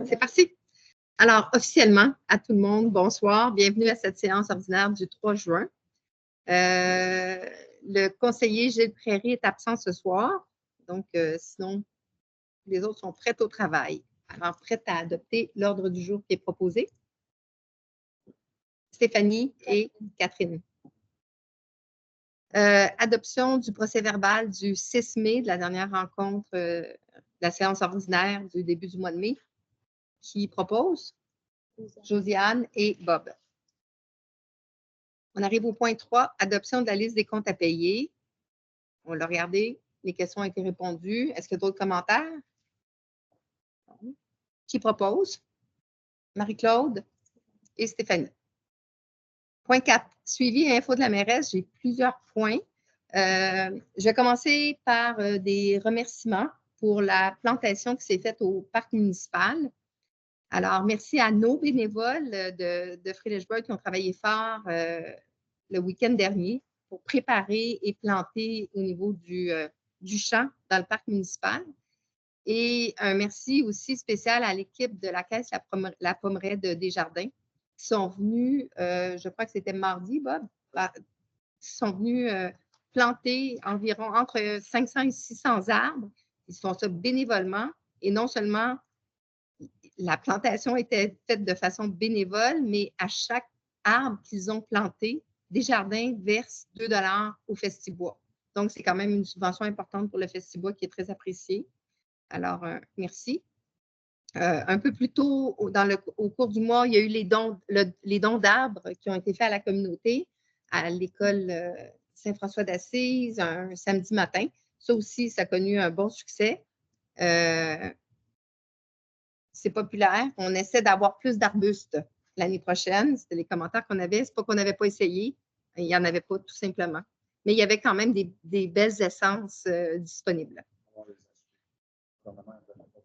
C'est parti. Alors, officiellement, à tout le monde, bonsoir. Bienvenue à cette séance ordinaire du 3 juin. Le conseiller Gilles Prairie est absent ce soir. Donc, sinon, les autres sont prêts au travail. Alors, prêtes à adopter l'ordre du jour qui est proposé. Stéphanie et Catherine. Adoption du procès-verbal du 6 mai, de la dernière rencontre de la séance ordinaire du début du mois de mai. Qui propose? Josiane et Bob. On arrive au point 3, adoption de la liste des comptes à payer. On l'a regardé, les questions ont été répondues. Est-ce qu'il y a d'autres commentaires? Qui propose? Marie-Claude et Stéphanie. Point 4, suivi et info de la mairesse. J'ai plusieurs points. Je vais commencer par des remerciements pour la plantation qui s'est faite au parc municipal. Alors, merci à nos bénévoles de Frédérichburg qui ont travaillé fort le week-end dernier pour préparer et planter au niveau du champ dans le parc municipal. Et un merci aussi spécial à l'équipe de la Caisse La Pommeraie de Desjardins qui sont venus, je crois que c'était mardi, Bob, qui sont venus planter environ entre 500 et 600 arbres. Ils font ça bénévolement et non seulement la plantation était faite de façon bénévole, mais à chaque arbre qu'ils ont planté, Desjardins verse 2 $ au Festibois. Donc, c'est quand même une subvention importante pour le Festibois qui est très appréciée. Alors, merci. Un peu plus tôt, au cours du mois, il y a eu les dons d'arbres qui ont été faits à la communauté, à l'école Saint-François d'Assise, un samedi matin. Ça aussi, ça a connu un bon succès. C'est populaire. On essaie d'avoir plus d'arbustes l'année prochaine. C'était les commentaires qu'on avait. Ce n'est pas qu'on n'avait pas essayé. Il n'y en avait pas, tout simplement. Mais il y avait quand même des belles essences disponibles.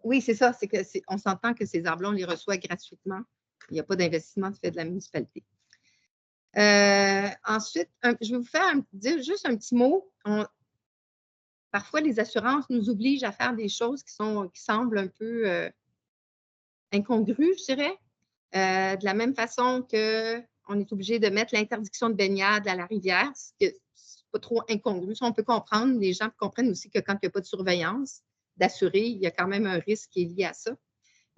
Oui, c'est ça. On s'entend que ces arbres-là, on les reçoit gratuitement. Il n'y a pas d'investissement fait de la municipalité. Ensuite, je vais vous dire juste un petit mot. Parfois, les assurances nous obligent à faire des choses qui semblent un peu incongru, je dirais. De la même façon qu'on est obligé de mettre l'interdiction de baignade à la rivière, ce n'est pas trop incongru. Ça, on peut comprendre. Les gens comprennent aussi que quand il n'y a pas de surveillance d'assurer, il y a quand même un risque qui est lié à ça.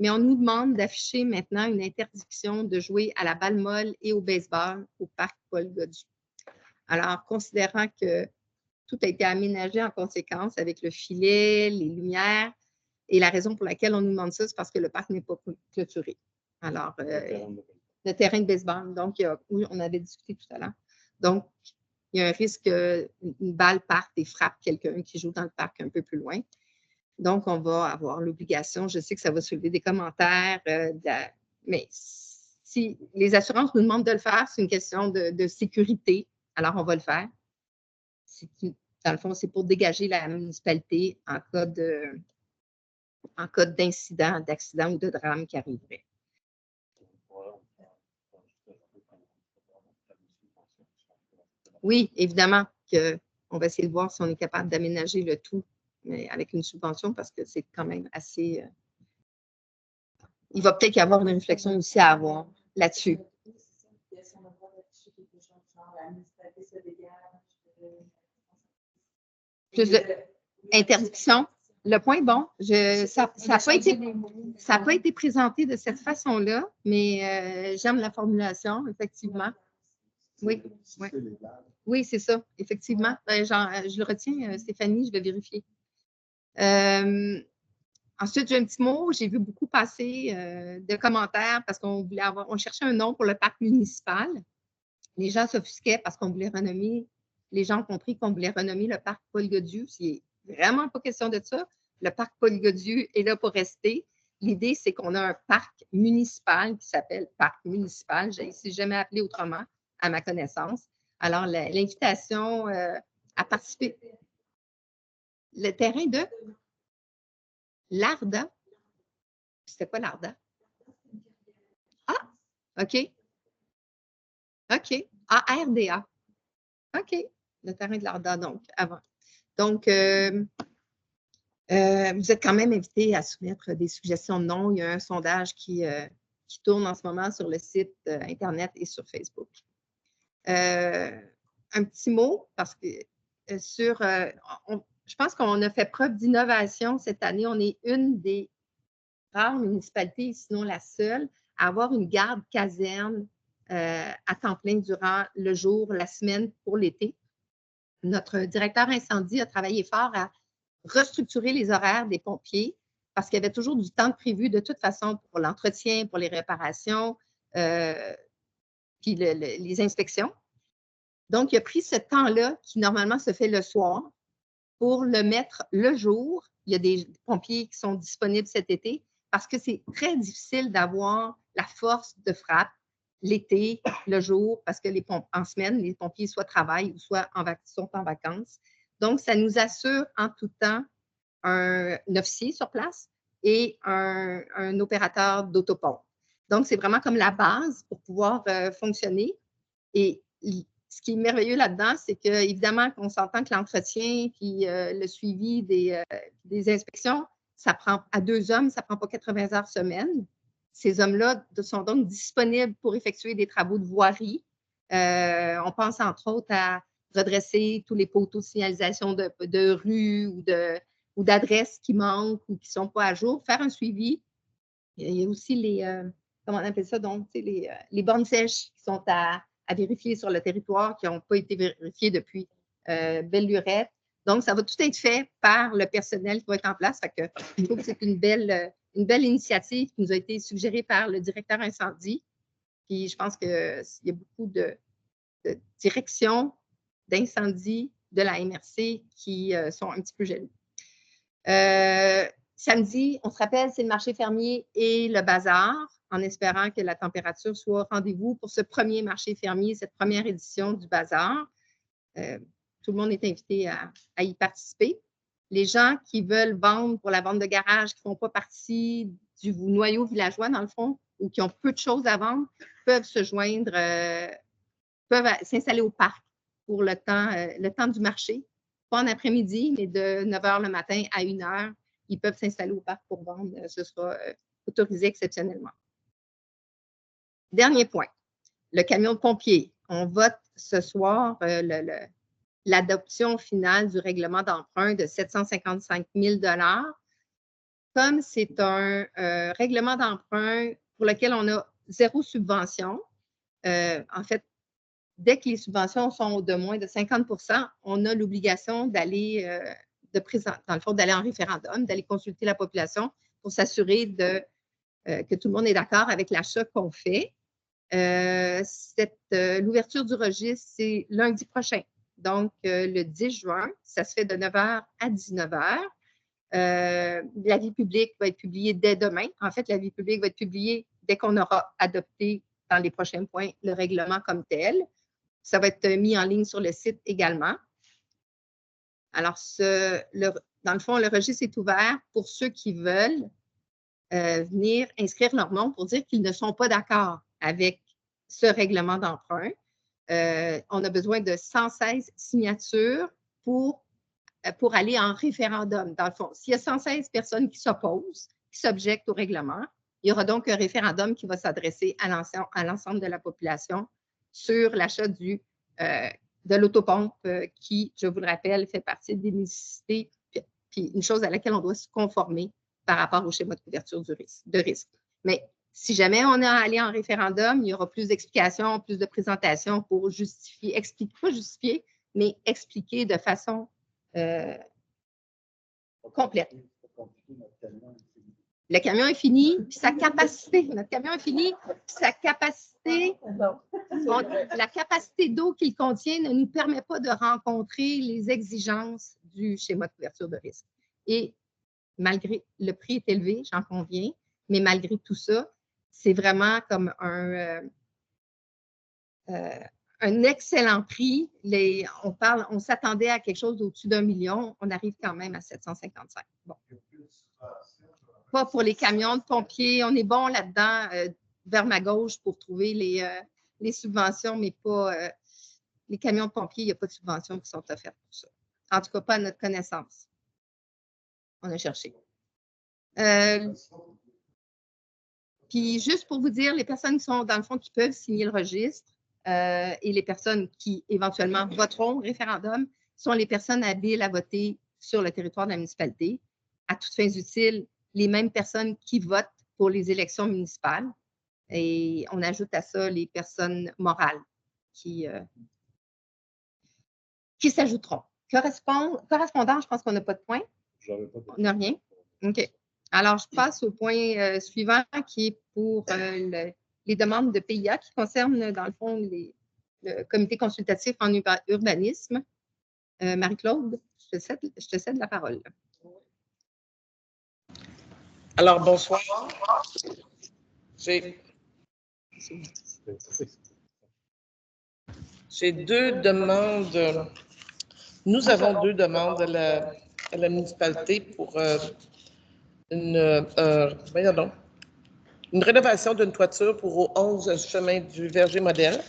Mais on nous demande d'afficher maintenant une interdiction de jouer à la balle molle et au baseball au parc Paul-Gaudu. Alors, considérant que tout a été aménagé en conséquence avec le filet, les lumières, et la raison pour laquelle on nous demande ça, c'est parce que le parc n'est pas clôturé. Alors, le terrain de baseball. Donc, oui, on avait discuté tout à l'heure. Donc, il y a un risque qu'une balle parte et frappe quelqu'un qui joue dans le parc un peu plus loin. Donc, on va avoir l'obligation. Je sais que ça va soulever des commentaires, mais si les assurances nous demandent de le faire, c'est une question de sécurité. Alors, on va le faire. Dans le fond, c'est pour dégager la municipalité en cas d'incident, d'accident ou de drame qui arriverait. Oui, évidemment qu'on va essayer de voir si on est capable d'aménager le tout, mais avec une subvention parce que c'est quand même assez... il va peut-être y avoir une réflexion aussi à avoir là-dessus. Plus d'interdiction. Le point, bon, ça n'a pas été présenté de cette façon-là, mais j'aime la formulation, effectivement. Oui, oui. Oui, c'est ça, effectivement. Je le retiens, Stéphanie, je vais vérifier. Ensuite, j'ai un petit mot. J'ai vu beaucoup passer de commentaires parce qu'on cherchait un nom pour le parc municipal. Les gens s'offusquaient parce qu'on voulait renommer, les gens ont compris qu'on voulait renommer le parc Paul-Gaudu. C'est vraiment pas question de ça. Le parc Paul-Gaudu est là pour rester. L'idée, c'est qu'on a un parc municipal qui s'appelle Parc municipal. Je ne l'ai jamais appelé autrement, à ma connaissance. Alors, l'invitation à participer. Le terrain de l'Arda. C'était quoi l'Arda? Ah, OK. OK. ARDA. OK. Le terrain de l'Arda, donc, avant. Donc, Vous êtes quand même invité à soumettre des suggestions de noms. Il y a un sondage qui tourne en ce moment sur le site Internet et sur Facebook. Un petit mot, parce que je pense qu'on a fait preuve d'innovation cette année. On est une des rares municipalités, sinon la seule, à avoir une garde caserne à temps plein durant le jour, la semaine pour l'été. Notre directeur incendie a travaillé fort à restructurer les horaires des pompiers parce qu'il y avait toujours du temps prévu de toute façon pour l'entretien, pour les réparations, puis les inspections. Donc, il a pris ce temps-là qui normalement se fait le soir pour le mettre le jour. Il y a des pompiers qui sont disponibles cet été parce que c'est très difficile d'avoir la force de frappe l'été, le jour, parce que en semaine, les pompiers soit travaillent ou soit sont en vacances. Donc, ça nous assure en tout temps un officier sur place et un opérateur d'autopompe. Donc, c'est vraiment comme la base pour pouvoir fonctionner. Et ce qui est merveilleux là-dedans, c'est qu'évidemment, on s'entend que l'entretien puis le suivi des inspections, ça prend à 2 hommes, ça ne prend pas 80 heures semaine. Ces hommes-là sont donc disponibles pour effectuer des travaux de voirie. On pense entre autres à redresser tous les poteaux de signalisation de rue ou d'adresses qui manquent ou qui ne sont pas à jour, faire un suivi. Il y a aussi comment on appelle ça, donc, les bornes sèches qui sont à vérifier sur le territoire, qui n'ont pas été vérifiées depuis belle lurette. Donc, ça va tout être fait par le personnel qui va être en place. Je trouve que c'est une belle initiative qui nous a été suggérée par le directeur incendie. Puis, je pense qu'il y a beaucoup de directions d'incendie de la MRC qui sont un petit peu jaloux. Samedi, on se rappelle, c'est le marché fermier et le bazar, en espérant que la température soit au rendez-vous pour ce premier marché fermier, cette première édition du bazar. Tout le monde est invité à y participer. Les gens qui veulent vendre pour la vente de garage, qui ne font pas partie du noyau villageois, dans le fond, ou qui ont peu de choses à vendre, peuvent se joindre, peuvent s'installer au parc pour le temps du marché. Pas en après-midi, mais de 9 h le matin à 1 h, ils peuvent s'installer au parc pour vendre. Ce sera autorisé exceptionnellement. Dernier point, le camion de pompier. On vote ce soir l'adoption finale du règlement d'emprunt de 755 000 $. Comme c'est un règlement d'emprunt pour lequel on a 0 subvention, en fait, dès que les subventions sont de moins de 50 %, on a l'obligation d'aller dans le fond, d'aller en référendum, d'aller consulter la population pour s'assurer que tout le monde est d'accord avec l'achat qu'on fait. L'ouverture du registre, c'est lundi prochain. Donc, le 10 juin, ça se fait de 9 h à 19 h. L'avis public va être publié dès demain. En fait, l'avis public va être publié dès qu'on aura adopté dans les prochains points le règlement comme tel. Ça va être mis en ligne sur le site également. Alors, dans le fond, le registre est ouvert pour ceux qui veulent venir inscrire leur nom pour dire qu'ils ne sont pas d'accord avec ce règlement d'emprunt. On a besoin de 116 signatures pour aller en référendum. Dans le fond, s'il y a 116 personnes qui s'opposent, qui s'objectent au règlement, il y aura donc un référendum qui va s'adresser à l'ensemble de la population sur l'achat de l'autopompe qui, je vous le rappelle, fait partie des nécessités, puis une chose à laquelle on doit se conformer par rapport au schéma de couverture de risque. Mais si jamais on est allé en référendum, il y aura plus d'explications, plus de présentations pour mais expliquer de façon complète. Le camion est fini, puis sa capacité, notre camion est fini, puis sa capacité, la capacité d'eau qu'il contient ne nous permet pas de rencontrer les exigences du schéma de couverture de risque. Et malgré, le prix est élevé, j'en conviens, mais malgré tout ça, c'est vraiment comme un excellent prix. On s'attendait à quelque chose au-dessus d'1 million. On arrive quand même à 755. Bon. Pas pour les camions de pompiers. On est bon là-dedans, vers ma gauche, pour trouver les subventions, mais pas les camions de pompiers. Il n'y a pas de subventions qui sont offertes pour ça. En tout cas, pas à notre connaissance. on a cherché. Puis juste pour vous dire, les personnes qui sont dans le fond qui peuvent signer le registre et les personnes qui éventuellement voteront au référendum sont les personnes habiles à voter sur le territoire de la municipalité. À toutes fins utiles, les mêmes personnes qui votent pour les élections municipales. Et on ajoute à ça les personnes morales qui s'ajouteront. Correspondant, je pense qu'on n'a pas de point. On n'a rien. OK. Alors, je passe au point suivant qui est pour les demandes de PIA qui concernent, dans le fond, le comité consultatif en urbanisme. Marie-Claude, je te cède la parole. Alors, bonsoir. J'ai deux demandes. Nous avons deux demandes à la municipalité pour une rénovation d'une toiture pour 11 chemin du Verger Modèle.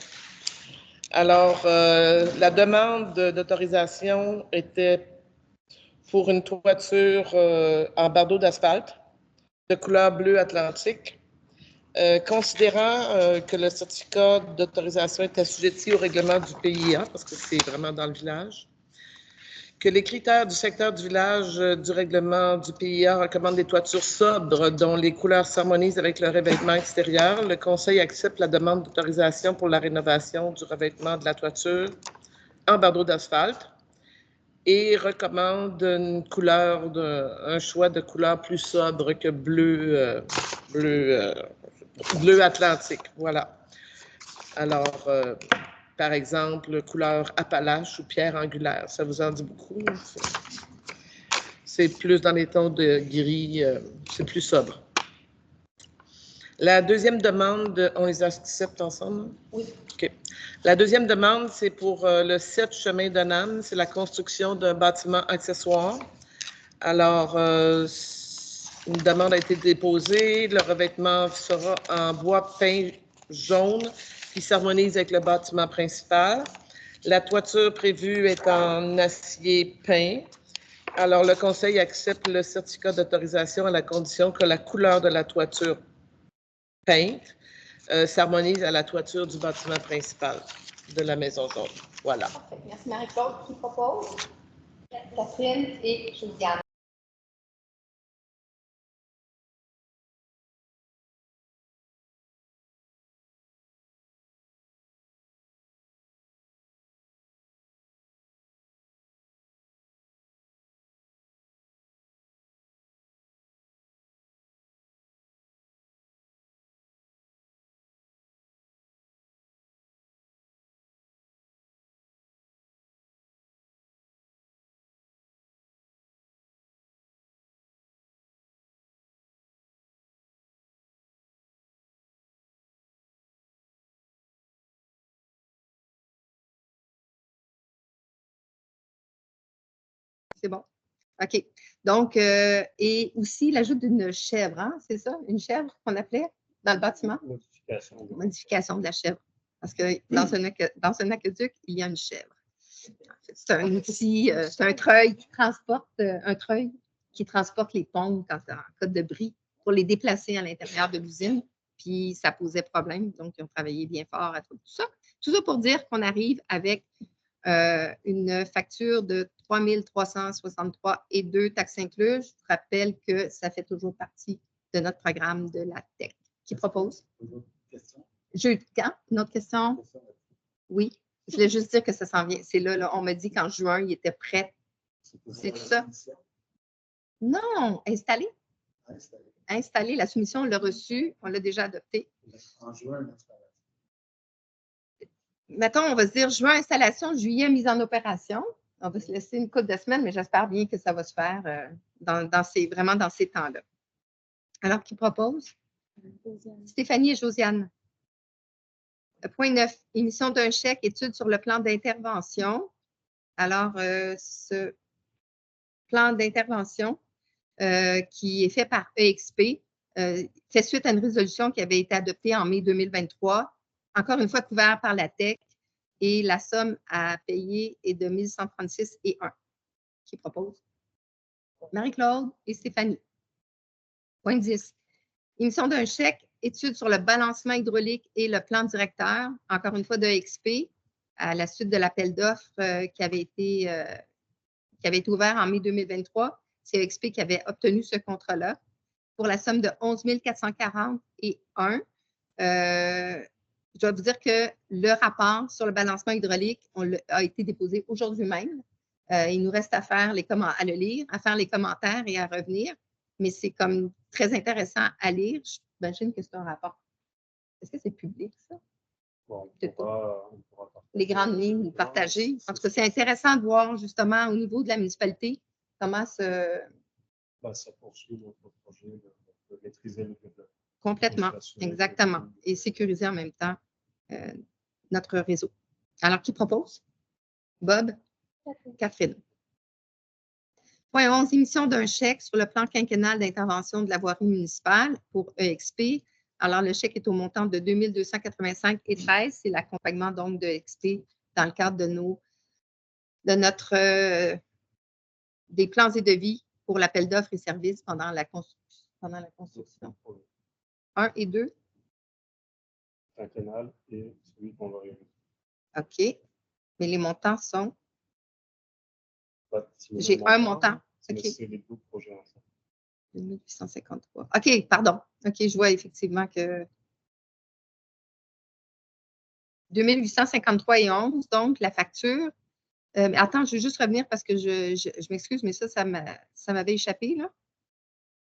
Alors, la demande d'autorisation était pour une toiture en bardeau d'asphalte de couleur bleu atlantique. Considérant que le certificat d'autorisation est assujetti au règlement du PIA, parce que c'est vraiment dans le village, que les critères du secteur du village du règlement du PIA recommandent des toitures sobres dont les couleurs s'harmonisent avec le revêtement extérieur, le Conseil accepte la demande d'autorisation pour la rénovation du revêtement de la toiture en bardeau d'asphalte et recommande un choix de couleur plus sobre que bleu atlantique, voilà. Alors, par exemple, couleur Appalache ou pierre angulaire, ça vous en dit beaucoup? C'est plus dans les tons de gris, c'est plus sobre. La deuxième demande, on les accepte ensemble? Oui. OK. La deuxième demande, c'est pour le 7 chemin de Nam, c'est la construction d'un bâtiment accessoire. Alors, une demande a été déposée. Le revêtement sera en bois peint jaune qui s'harmonise avec le bâtiment principal. La toiture prévue est en acier peint. Alors, le Conseil accepte le certificat d'autorisation à la condition que la couleur de la toiture peinte s'harmonise à la toiture du bâtiment principal de la maison jaune. Voilà. Merci Marie-Claude. Qui propose? Catherine et Josiane. C'est bon. OK. Donc, et aussi l'ajout d'une chèvre, hein, c'est ça? Une chèvre qu'on appelait dans le bâtiment? Modification de la chèvre. Parce que dans un aqueduc, il y a une chèvre. C'est un outil, c'est un treuil qui transporte les pompes quand c'est en cas de bris pour les déplacer à l'intérieur de l'usine. Puis ça posait problème. Donc, ils ont travaillé bien fort à tout ça. Tout ça pour dire qu'on arrive avec une facture de 3 363 et 2 taxes incluses. Je vous rappelle que ça fait toujours partie de notre programme de la TEC. Qui propose? Une autre question? Oui. Je voulais juste dire que ça s'en vient. C'est là, on m'a dit qu'en juin, il était prêt. C'est tout ça? Non, installé. Installé. La soumission, on l'a reçue, on l'a déjà adoptée. En juin, mettons, on va se dire juin, installation, juillet, mise en opération. On va se laisser une couple de semaines, mais j'espère bien que ça va se faire vraiment dans ces temps-là. Alors, qui propose? Stéphanie et Josiane. Point 9, émission d'un chèque, étude sur le plan d'intervention. Alors, ce plan d'intervention qui est fait par EXP fait suite à une résolution qui avait été adoptée en mai 2023, encore une fois couvert par la TEC, et la somme à payer est de 1136 et 1. Qui propose? Marie-Claude et Stéphanie. Point 10. Émission d'un chèque, étude sur le balancement hydraulique et le plan directeur, encore une fois de EXP, à la suite de l'appel d'offres qui avait été ouvert en mai 2023. C'est EXP qui avait obtenu ce contrat-là pour la somme de 11 440 et 1. Je dois vous dire que le rapport sur le balancement hydraulique a été déposé aujourd'hui même. Il nous reste à le lire, à faire les commentaires et à revenir. Mais c'est comme très intéressant à lire. J'imagine que c'est un rapport. Est-ce que c'est public, ça? Bon, on pourra les grandes lignes partagées. En tout cas, c'est intéressant de voir justement au niveau de la municipalité comment ça poursuit notre projet de maîtriser le développement. Complètement, exactement. Et sécuriser en même temps notre réseau. Alors, qui propose? Bob? Catherine. Point 11, émission d'un chèque sur le plan quinquennal d'intervention de la voirie municipale pour EXP. Alors, le chèque est au montant de 2 285 et 13. C'est l'accompagnement donc de EXP dans le cadre des plans et devis pour l'appel d'offres et services pendant la construction. 1 et 2. Quinquennal et celui qu'on va réaliser. OK. Mais les montants sont? J'ai un montant. OK. C'est les deux projets ensemble. 2853. OK, pardon. OK, je vois effectivement que 2853 et 11, donc la facture. Attends, je vais juste revenir parce que je m'excuse, mais ça m'avait échappé, là.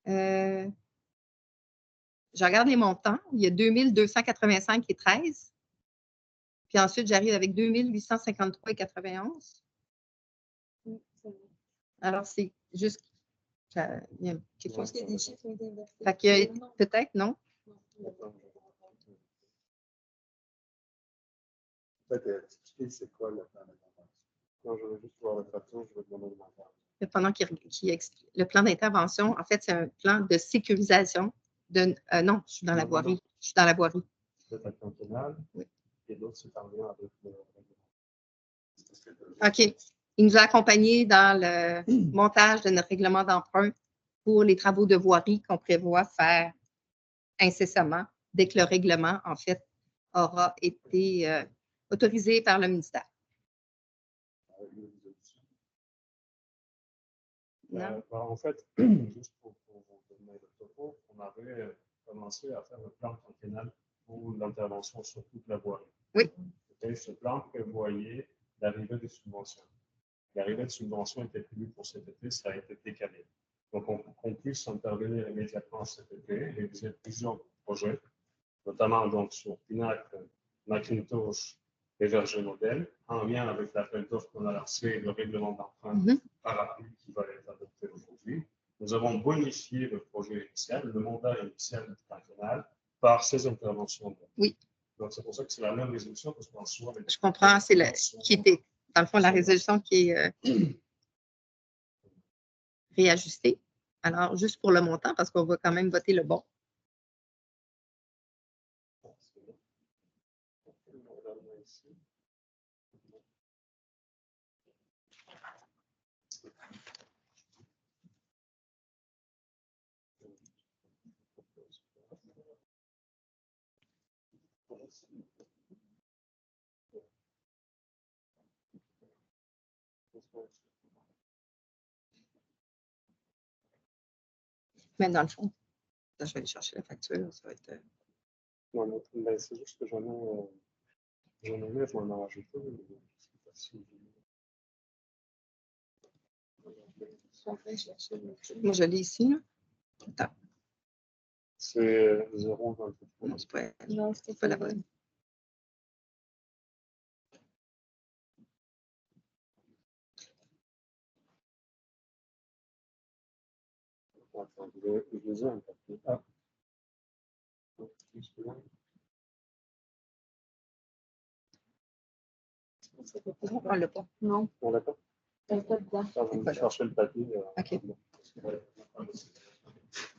Je regarde les montants. Il y a 2285 et 13. Puis ensuite, j'arrive avec 2853 et 91. Alors, c'est juste. Il y a quelque chose qui est des chiffres. Fait que peut-être, non? Peut-être expliquer c'est quoi le plan d'intervention. Quand je vais juste voir le facteur, je vais demander de m'entendre. Le plan d'intervention, en fait, c'est un plan de sécurisation. Non, je suis dans la voirie. Je suis dans la voirie. C'est un quinquennal. Oui. Et l'autre, c'est en lien avec le règlement. OK. Il nous a accompagnés dans le montage de notre règlement d'emprunt pour les travaux de voirie qu'on prévoit faire incessamment dès que le règlement, en fait, aura été autorisé par le ministère. En fait, juste pour vous donner le topo, on avait commencé à faire un plan quinquennal pour l'intervention sur toute la voirie. Oui. Et ce plan prévoyait l'arrivée des subventions. L'arrivée de subventions était prévue pour cet été, ça a été décalé. Donc, on puisse intervenir immédiatement cet été et réaliser plusieurs projets, notamment donc sur Pinac, Macintosh et Verger Modèle, en lien avec l'appel d'offres qu'on a lancé et le règlement d'emprunt parapluie qui va être adopté aujourd'hui. Nous avons bonifié le projet initial, le mandat initial du quinquennal, par ces interventions. Oui. Donc, c'est pour ça que c'est la même résolution parce qu'en soi. Je comprends, c'est qui était, dans le fond, la résolution qui est réajustée. Alors, juste pour le montant, parce qu'on va quand même voter le bon. Mais dans le fond, je vais aller chercher la facture. Ça va être. Non, mais c'est juste que j'en ai je vais en rajouter. Moi, je l'ai ici. Là. Attends. C'est 0,23. Non, c'est pas la bonne. Je un papier. Ah. On l'a pas. Non. On l'a pas? On l'a pas dedans. Je vais chercher le papier. OK.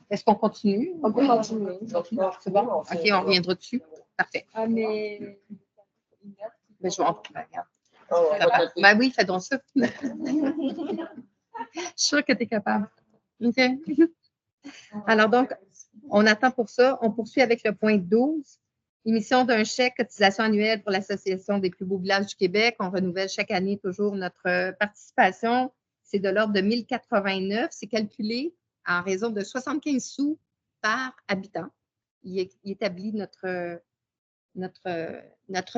Est-ce qu'on continue? On peut continuer. C'est bon? OK, on reviendra dessus. Parfait. Ah, mais. Ben, je vais en regarde. Ben oui, fais donc ça. Je suis sûre que tu es capable. OK. Alors donc, on attend pour ça. On poursuit avec le point 12. Émission d'un chèque, cotisation annuelle pour l'Association des plus beaux villages du Québec. On renouvelle chaque année toujours notre participation. C'est de l'ordre de 1089. C'est calculé en raison de 75 sous par habitant. Il établit notre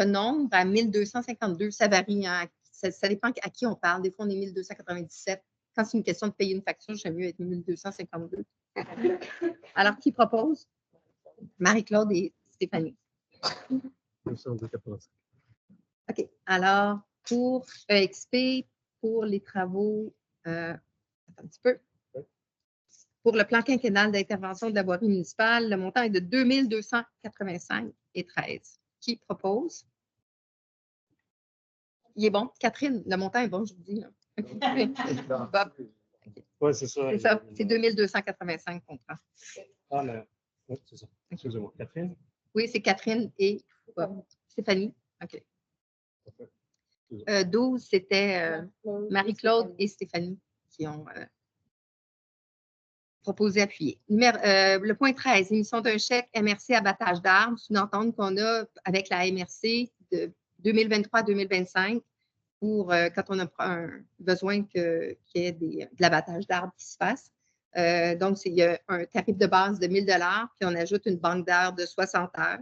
nombre à 1252. Ça varie, hein, ça dépend à qui on parle. Des fois, on est 1297. Quand c'est une question de payer une facture, j'aime mieux être 1252. Alors, qui propose? Marie-Claude et Stéphanie. 285. OK. Alors, pour EXP, pour les travaux, attends un petit peu. Pour le plan quinquennal d'intervention de la voirie municipale, le montant est de 2285,13. Qui propose? Il est bon. Catherine, le montant est bon, je vous dis. Bob. Oui, c'est ça. C'est ça. C'est 2285 qu'on prend. Ah, mais oui, c'est ça. Excusez-moi. Catherine? Oui, c'est Catherine et Bob. Stéphanie? OK. 12, c'était Marie-Claude et Stéphanie qui ont proposé appuyer. Le point 13, émission d'un chèque MRC abattage d'arbres. C'est une entente qu'on a avec la MRC de 2023 à 2025 pour quand on a un besoin qu'il y ait de l'abattage d'arbres qui se fasse. Donc, il y a un tarif de base de 1 000 $, puis on ajoute une banque d'heures de 60 heures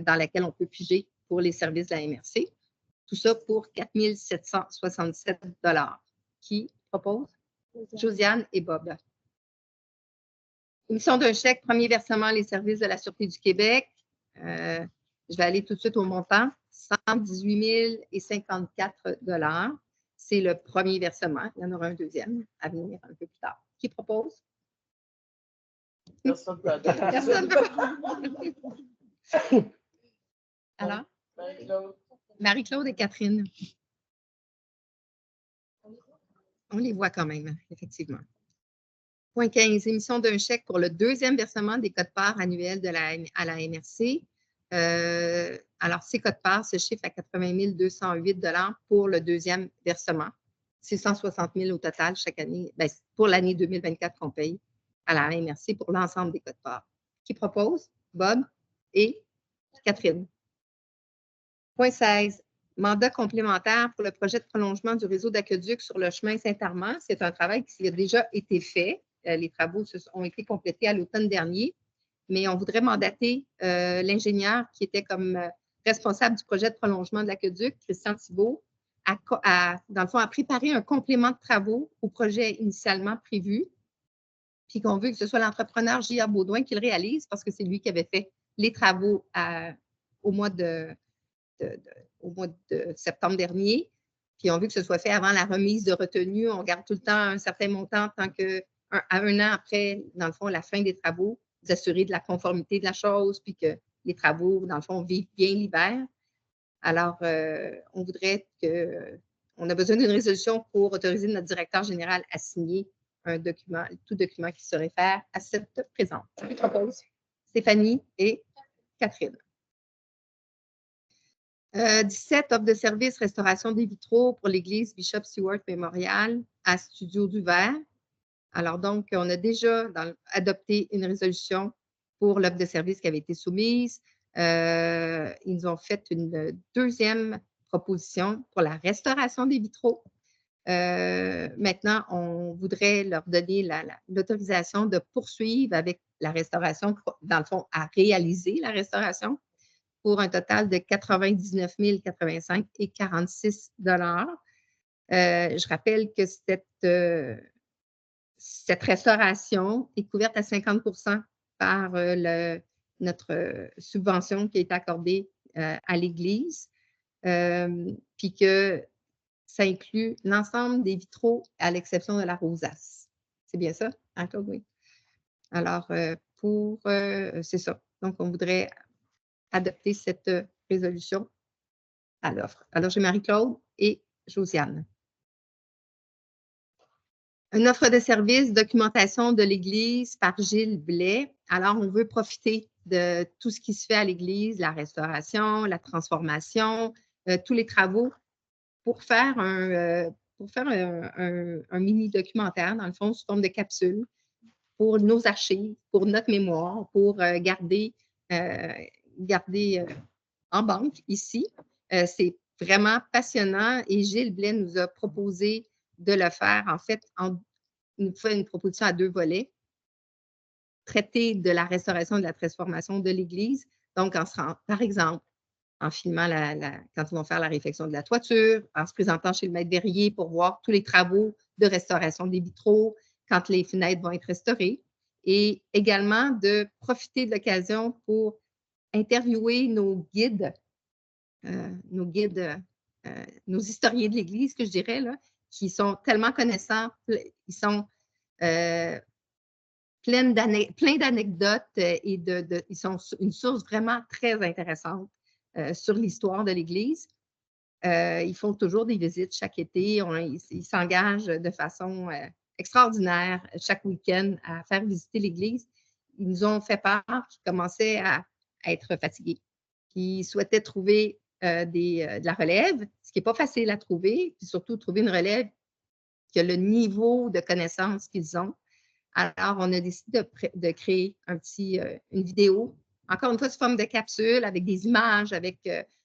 dans laquelle on peut piger pour les services de la MRC. Tout ça pour 4 767 $. Qui propose? Josiane et Bob. Émission d'un chèque, premier versement, les services de la Sûreté du Québec. Je vais aller tout de suite au montant. 118 054 $. C'est le premier versement. Il y en aura un deuxième à venir un peu plus tard. Qui propose? Personne ne peut Personne ne peut. Alors? Marie-Claude et Catherine. On les voit quand même, effectivement. Point 15, émission d'un chèque pour le deuxième versement des codes-parts annuels à la MRC. Alors, ces codes-parts se chiffrent à 80 208 $ pour le deuxième versement. C'est 160 000 au total chaque année, bien, pour l'année 2024 qu'on paye à la MRC pour l'ensemble des codes-parts. Qui propose? Bob et Catherine. Point 16, mandat complémentaire pour le projet de prolongement du réseau d'aqueduc sur le chemin Saint-Armand. C'est un travail qui a déjà été fait. Les travaux ont été complétés à l'automne dernier, mais on voudrait mandater l'ingénieur qui était comme responsable du projet de prolongement de l'aqueduc, Christian Thibault, dans le fond, à préparer un complément de travaux au projet initialement prévu, puis qu'on veut que ce soit l'entrepreneur J.A. Baudouin qui le réalise parce que c'est lui qui avait fait les travaux au mois de septembre dernier. Puis on veut que ce soit fait avant la remise de retenue. On garde tout le temps un certain montant tant qu'à un an après, dans le fond, la fin des travaux, s'assurer de la conformité de la chose, puis que les travaux, dans le fond, vivent bien l'hiver. Alors, on voudrait on a besoin d'une résolution pour autoriser notre directeur général à signer un document, tout document qui se réfère à cette présente. Je propose Stéphanie et Catherine. 17, offre de service restauration des vitraux pour l'église Bishop Stewart Memorial à Studio du Vert. Alors donc, on a déjà adopté une résolution pour l'offre de service qui avait été soumise. Ils nous ont fait une deuxième proposition pour la restauration des vitraux. Maintenant, on voudrait leur donner l'autorisation de poursuivre avec la restauration, dans le fond, à réaliser la restauration pour un total de 99 085 et 46 $. Je rappelle que cette restauration est couverte à 50 % par notre subvention qui est accordée à l'Église, puis que ça inclut l'ensemble des vitraux à l'exception de la rosace. C'est bien ça, hein, Claude? Oui. Alors, c'est ça. Donc, on voudrait adopter cette résolution à l'offre. Alors, j'ai Marie-Claude et Josiane. Une offre de service, documentation de l'Église par Gilles Blais. Alors, on veut profiter de tout ce qui se fait à l'Église, la restauration, la transformation, tous les travaux pour faire faire un mini documentaire, dans le fond, sous forme de capsule pour nos archives, pour notre mémoire, pour garder en banque ici. C'est vraiment passionnant et Gilles Blais nous a proposé de le faire. En fait, il nous fait une proposition à 2 volets. Traiter de la restauration et de la transformation de l'Église. Donc, par exemple, en filmant quand ils vont faire la réfection de la toiture, en se présentant chez le maître verrier pour voir tous les travaux de restauration des vitraux, quand les fenêtres vont être restaurées. Et également de profiter de l'occasion pour interviewer nos guides, nos historiens de l'Église, que je dirais, là, qui sont tellement connaissants, ils sont plein d'anecdotes et ils sont une source vraiment très intéressante sur l'histoire de l'Église. Ils font toujours des visites chaque été. Ils s'engagent de façon extraordinaire chaque week-end à faire visiter l'Église. Ils nous ont fait part qu'ils commençaient à être fatigués, qu'ils souhaitaient trouver de la relève, ce qui n'est pas facile à trouver, puis surtout trouver une relève qui a le niveau de connaissance qu'ils ont. Alors, on a décidé de créer une vidéo, encore une fois, sous forme de capsule, avec des images, avec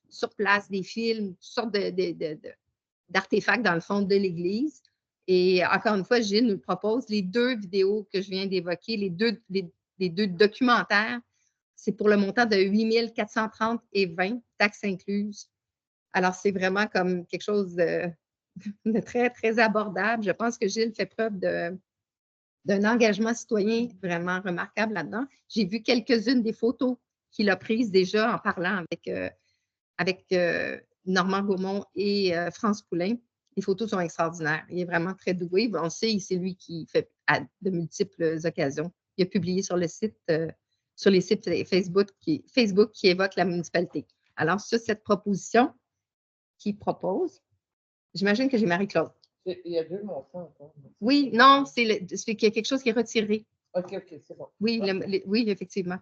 sur place des films, toutes sortes d'artefacts dans le fond de l'Église. Et encore une fois, Gilles nous propose les 2 vidéos que je viens d'évoquer, les deux documentaires. C'est pour le montant de 8 430,20 taxes incluses. Alors, c'est vraiment comme quelque chose de très, très abordable. Je pense que Gilles fait preuve d'un engagement citoyen vraiment remarquable là-dedans. J'ai vu quelques-unes des photos qu'il a prises déjà en parlant avec Normand Gaumont et France Poulain. Les photos sont extraordinaires. Il est vraiment très doué. On sait, c'est lui qui fait à de multiples occasions. Il a publié sur les sites Facebook qui évoquent la municipalité. Alors, sur cette proposition qu'il propose, j'imagine que j'ai Marie-Claude. Il y a 2 montants encore. Oui, non, c'est qu'il y a quelque chose qui est retiré. OK, c'est bon. Oui, oui, effectivement.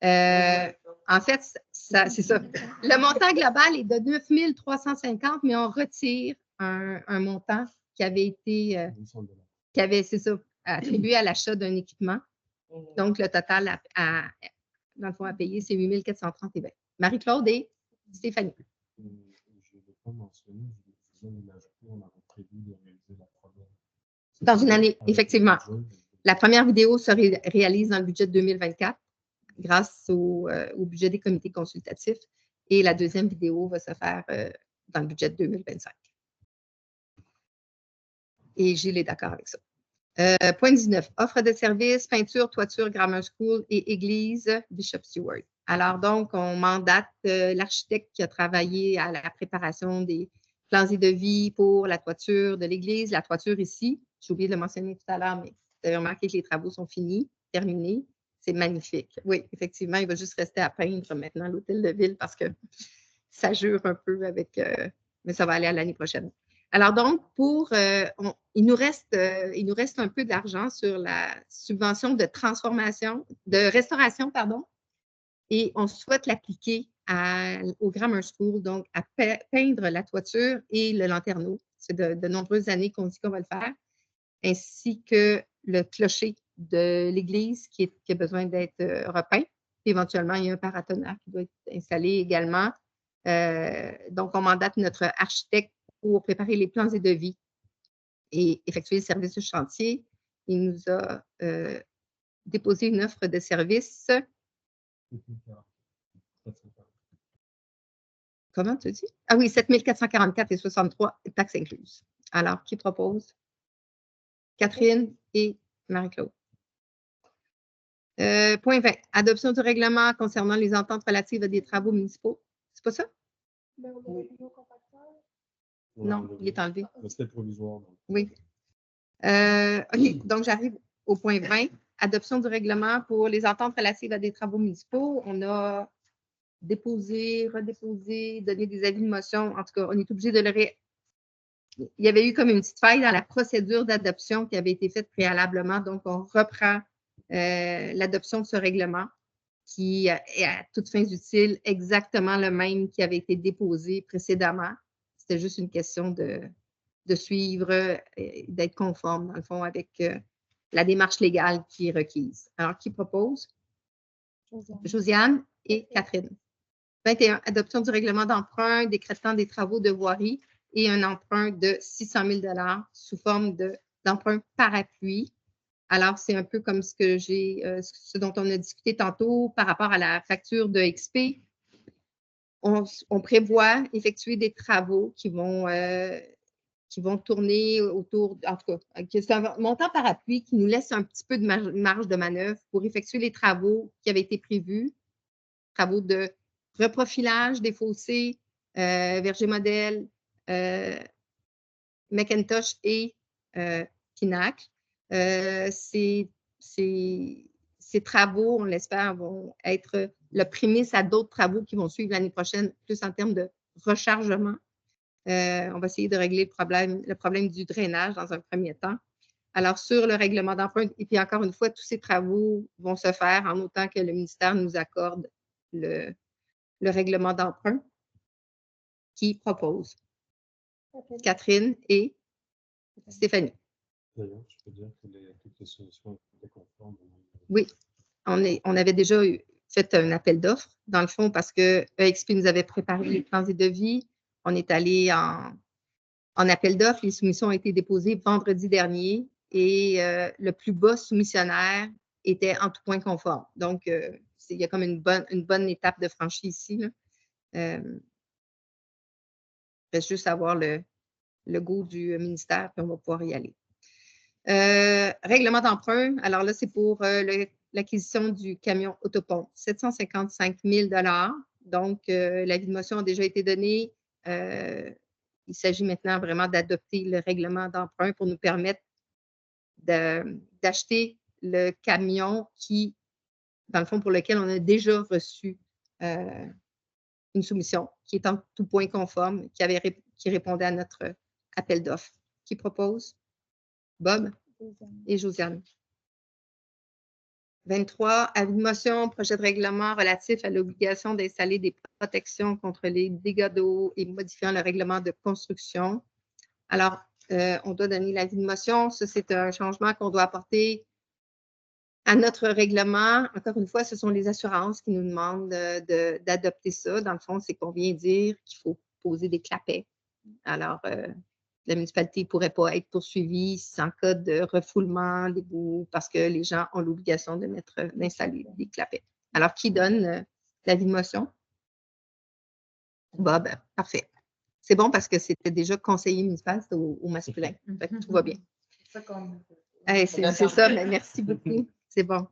En fait, c'est ça. Le montant global est de 9 350, mais on retire un montant qui avait été c'est ça, attribué à l'achat d'un équipement. Donc, le total dans le fond, à payer, c'est 8 430 et 20. Marie-Claude et Stéphanie. Je ne l'ai pas mentionné, je vous ai ajouté, on avait prévu de réaliser la première. Dans une année, effectivement. La première vidéo se réalise dans le budget de 2024 grâce au budget des comités consultatifs et la deuxième vidéo va se faire dans le budget de 2025. Et Gilles est d'accord avec ça. Point 19. Offre de services, peinture, toiture, Grammar School et église Bishop Stewart. Alors donc, on mandate l'architecte qui a travaillé à la préparation des plans et devis pour la toiture de l'église. La toiture ici, j'ai oublié de le mentionner tout à l'heure, mais vous avez remarqué que les travaux sont finis, terminés. C'est magnifique. Oui, effectivement, il va juste rester à peindre maintenant l'hôtel de ville parce que ça jure un peu avec, mais ça va aller à l'année prochaine. Alors donc, il nous reste un peu d'argent sur la subvention de restauration, pardon, et on souhaite l'appliquer au Grammar School, donc à peindre la toiture et le lanterneau. C'est de nombreuses années qu'on dit qu'on va le faire, ainsi que le clocher de l'église qui a besoin d'être repeint. Puis éventuellement, il y a un paratonnerre qui doit être installé également. Donc, on mandate notre architecte pour préparer les plans et devis et effectuer le service de chantier. Il nous a déposé une offre de service. Comment tu dis? Ah oui, 7 444 et 63 taxes incluses. Alors, qui propose? Catherine et Marie-Claude. Point 20. Adoption du règlement concernant les ententes relatives à des travaux municipaux. C'est pas ça? Non, il est enlevé. C'était provisoire. Donc. Oui. OK, donc j'arrive au point 20. Adoption du règlement pour les ententes relatives à des travaux municipaux. On a déposé, redéposé, donné des avis de motion. En tout cas, on est obligé de Il y avait eu comme une petite faille dans la procédure d'adoption qui avait été faite préalablement. Donc, on reprend l'adoption de ce règlement qui est à toutes fins utiles exactement le même qui avait été déposé précédemment. C'était juste une question de de suivre et d'être conforme, dans le fond, avec la démarche légale qui est requise. Alors, qui propose? Josiane et Catherine. 21, adoption du règlement d'emprunt décrétant des travaux de voirie et un emprunt de 600 000 $ sous forme d'emprunt parapluie. Alors, c'est un peu comme ce dont on a discuté tantôt par rapport à la facture de XP. On prévoit effectuer des travaux qui vont tourner autour, en tout cas, c'est un montant parapluie qui nous laisse un petit peu de marge de manœuvre pour effectuer les travaux qui avaient été prévus, travaux de reprofilage des fossés, verger modèle, Macintosh et Pinacle. Ces travaux, on l'espère, vont être le prémisse à d'autres travaux qui vont suivre l'année prochaine, plus en termes de rechargement. On va essayer de régler le problème du drainage dans un premier temps. Alors, sur le règlement d'emprunt, et puis encore une fois, tous ces travaux vont se faire en autant que le ministère nous accorde le règlement d'emprunt. Qui propose? Catherine et Stéphanie. D'ailleurs, je peux dire que toutes les solutions étaient conformes. Oui, on avait déjà fait un appel d'offres, dans le fond, parce que EXP nous avait préparé les plans et devis. On est allé en appel d'offres. Les soumissions ont été déposées vendredi dernier et le plus bas soumissionnaire était en tout point conforme. Donc, il y a comme une bonne étape de franchie ici. Il reste juste avoir le go du ministère, puis on va pouvoir y aller. Règlement d'emprunt, alors là, c'est pour l'acquisition du camion autopont, 755 000 $. Donc, l'avis de motion a déjà été donné. Il s'agit maintenant vraiment d'adopter le règlement d'emprunt pour nous permettre d'acheter le camion qui, dans le fond, pour lequel on a déjà reçu une soumission qui est en tout point conforme, qui répondait à notre appel d'offres. Qui propose? Bob et Josiane. 23, avis de motion, projet de règlement relatif à l'obligation d'installer des protections contre les dégâts d'eau et modifiant le règlement de construction. Alors, on doit donner l'avis de motion. Ça, c'est un changement qu'on doit apporter à notre règlement. Encore une fois, ce sont les assurances qui nous demandent d'adopter ça. Dans le fond, c'est qu'on vient dire qu'il faut poser des clapets. Alors, la municipalité ne pourrait pas être poursuivie sans cas de refoulement d'égouts parce que les gens ont l'obligation d'installer des clapets. Alors, qui donne l'avis de motion? Bob, parfait. C'est bon parce que c'était déjà conseiller municipal, c'était au masculin. Tout va bien. C'est ça, mais merci beaucoup. C'est bon.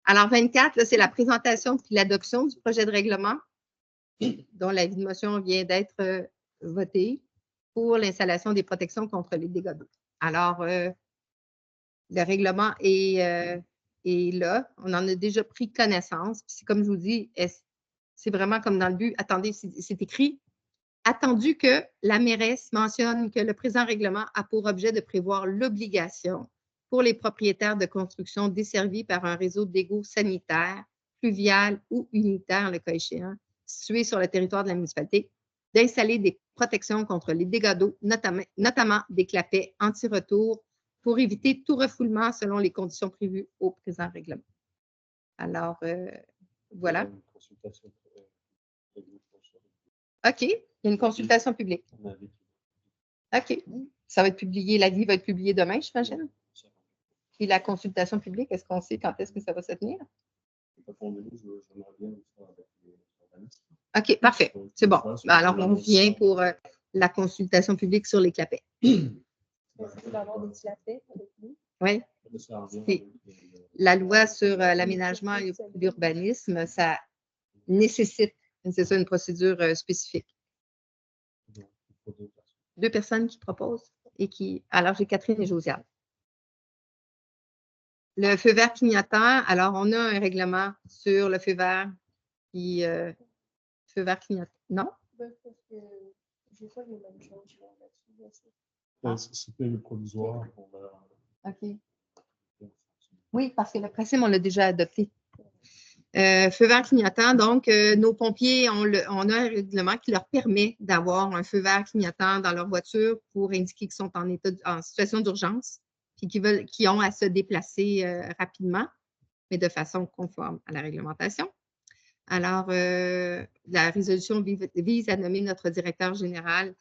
Alors, 24, c'est la présentation puis l'adoption du projet de règlement dont l'avis de motion vient d'être voté pour l'installation des protections contre les dégâts d'eau. Alors, le règlement est là. On en a déjà pris connaissance. C'est comme je vous dis, c'est vraiment comme dans le but. Attendez, c'est écrit. Attendu que la mairesse mentionne que le présent règlement a pour objet de prévoir l'obligation pour les propriétaires de construction desservis par un réseau d'égouts sanitaires, fluvial ou unitaire, le cas échéant, situé sur le territoire de la municipalité, d'installer des protections contre les dégâts d'eau, notamment des clapets anti-retour, pour éviter tout refoulement selon les conditions prévues au présent règlement. Alors, voilà. OK, il y a une consultation publique. OK, ça va être publié, l'avis va être publié demain, j'imagine. Puis la consultation publique, est-ce qu'on sait quand est-ce que ça va se tenir? OK, parfait. C'est bon. Alors, on vient pour la consultation publique sur les clapets. Oui. La loi sur l'aménagement et l'urbanisme, ça nécessite, c'est ça, une procédure spécifique. 2 personnes qui proposent et qui. Alors, j'ai Catherine et Josiane. Le feu vert clignotant, alors on a un règlement sur le feu vert qui. Feu vert clignotant. Non? C'était le provisoire pour. OK. Oui, parce que le principe, on l'a déjà adopté. Feu vert clignotant, donc nos pompiers on a un règlement qui leur permet d'avoir un feu vert clignotant dans leur voiture pour indiquer qu'ils sont en situation d'urgence et qui ont à se déplacer rapidement, mais de façon conforme à la réglementation. Alors, la résolution vise à nommer notre directeur général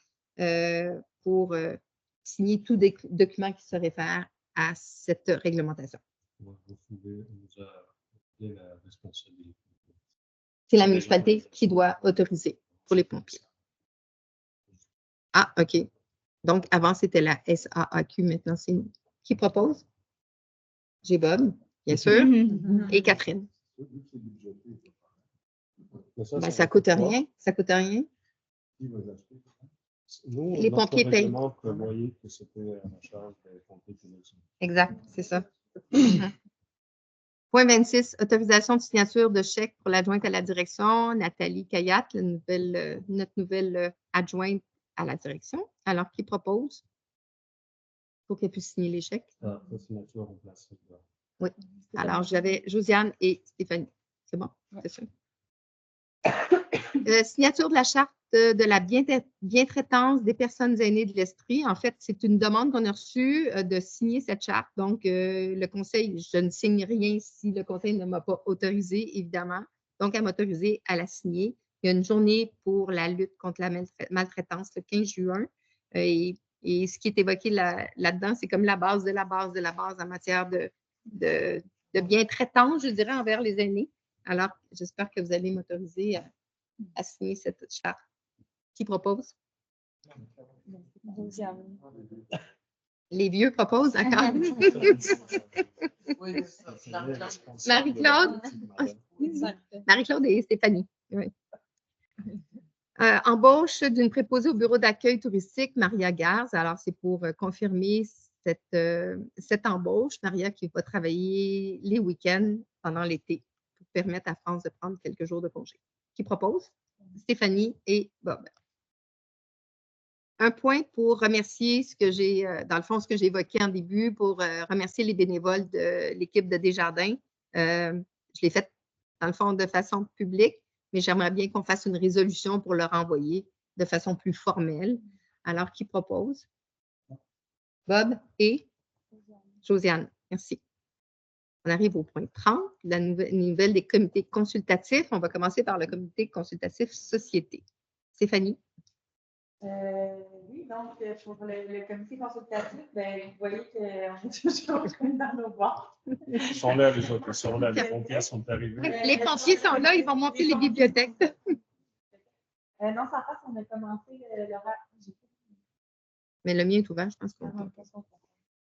pour signer tout document qui se réfère à cette réglementation. C'est la municipalité qui doit autoriser pour les pompiers. Ah, OK. Donc, avant, c'était la SAAQ. Maintenant, c'est nous. Qui propose? J'ai Bob, bien sûr, et Catherine. Ben, ça ne coûte rien. Ça ne coûte rien. Les pompiers payent. Exact, c'est ça. Point 26, autorisation de signature de chèque pour l'adjointe à la direction, Nathalie Cayatte, notre nouvelle adjointe à la direction. Alors, qui propose pour qu'elle puisse signer les chèques? Oui. Alors, j'avais Josiane et Stéphanie. C'est bon? C'est ça. Signature de la charte de la bientraitance des personnes aînées de l'Estrie. En fait, c'est une demande qu'on a reçue de signer cette charte. Donc, le conseil, je ne signe rien si le conseil ne m'a pas autorisé, évidemment. Donc, elle m'a autorisé à la signer. Il y a une journée pour la lutte contre la maltraitance le 15 juin. Et ce qui est évoqué là-dedans, c'est comme la base de la base de la base en matière de bientraitance, je dirais, envers les aînés. Alors, j'espère que vous allez m'autoriser à signer cette charte. Qui propose? Les vieux proposent encore. Marie-Claude? Marie-Claude et Stéphanie. Oui. Embauche d'une préposée au bureau d'accueil touristique, Maria Garz. Alors, c'est pour confirmer cette embauche. Maria qui va travailler les week-ends pendant l'été pour permettre à France de prendre quelques jours de congé. Qui propose? Stéphanie et Bob. Un point pour remercier ce que j'ai, dans le fond, ce que j'ai évoqué en début, pour remercier les bénévoles de l'équipe de Desjardins. Je l'ai fait, dans le fond, de façon publique, mais j'aimerais bien qu'on fasse une résolution pour leur envoyer de façon plus formelle. Alors, qui propose? Bob et Josiane. Merci. On arrive au point 30, la nouvelle des comités consultatifs. On va commencer par le comité consultatif société. Stéphanie? Oui, donc pour le comité consultatif, ben, vous voyez qu'on est toujours dans nos bords. Ils sont là, les autres. Ils sont là, les pompiers sont arrivés. Les pompiers sont là, ils vont monter les bibliothèques. Non, ça passe, on a commencé l'horaire. Mais le mien est ouvert, je pense qu'on